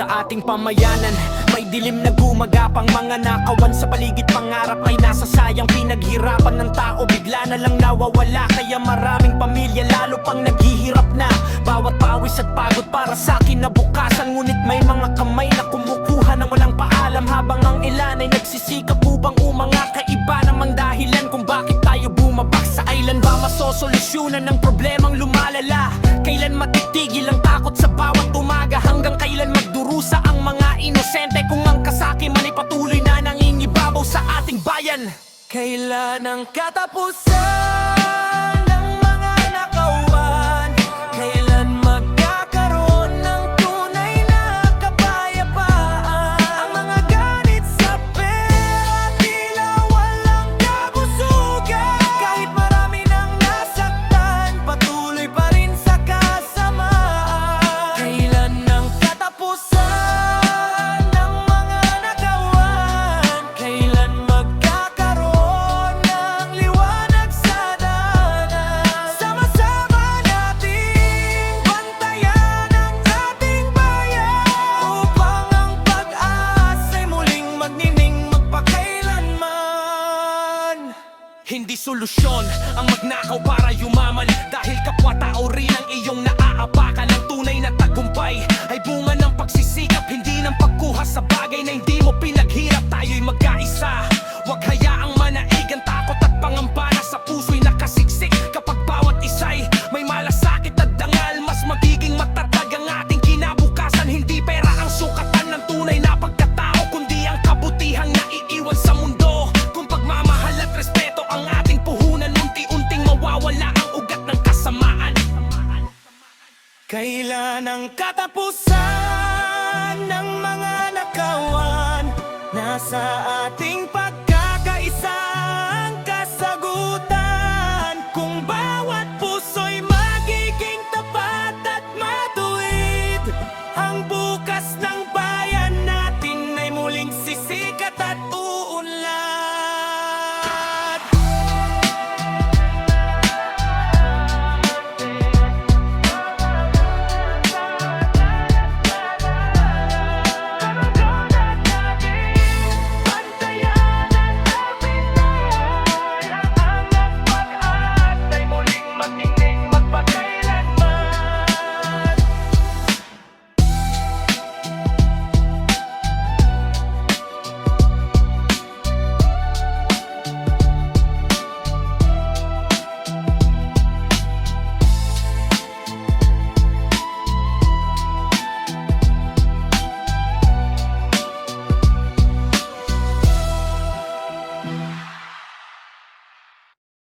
Sa ating pamayanan, may dilim na gumagapang mga nakawan sa paligid. Pangarap ay nasa sayang, pinaghirapan ng tao bigla na lang nawawala. Kaya maraming pamilya lalo pang naghihirap na. Bawat pawis at pagod para sa kinabukasan. Ngunit may mga kamay na kumukuha ng walang paalam, habang ang ilan ay nagsisikap upang umangat. Kaiba namang dahilan kung bakit tayo bumabak. Sa kailan ba masosolusyonan ng problemang lumalala? Kailan matitigil ang takot sa bawat umaga? Hanggang kailan magdurusa ang mga inosente kung ang kasakiman ay patuloy na nangingibabaw sa ating bayan? Kailan ang katapusan ng mga nakawan? Kailan magkakaroon ng tunay na kapayapaan? Ang mga ganit sa pera tila walang kabusugan. Kahit marami nang nasaktan, patuloy pa rin sa kasamaan. Kailan ang katapusan ng mga nakawan? Kailan magkakaroon ng liwanag sa daanan? Sama-sama nating bantayan ang ating bayan, upang ang pag-asa'y muling magnining magpakailanman. Hindi solusyon ang magnakaw para yumaman, dahil kapwa-tao rin ang iyong naaapakan. Ang tunay na tagumpay ay bunga ng pagsisikap, hindi ng pagkuha sa bagay na hindi mo pinaghirap. Tayo'y magkaisa, huwag hayaang manaig ang takot at pangamba na sa puso'y nakasiksik. Kapag bawat isa'y may malasakit at dangal, mas magiging matatag ang ating kinabukasan. Hindi pera ang sukatan ng tunay na pagkatao, kundi ang kabutihang naiiwan sa mundo. Kung pagmamahal at respeto ang ating puhunan, unti-unting mawawala ang ugat ng kasamaan. Kailan ang katapusan ng mga nakawan? Nasa ating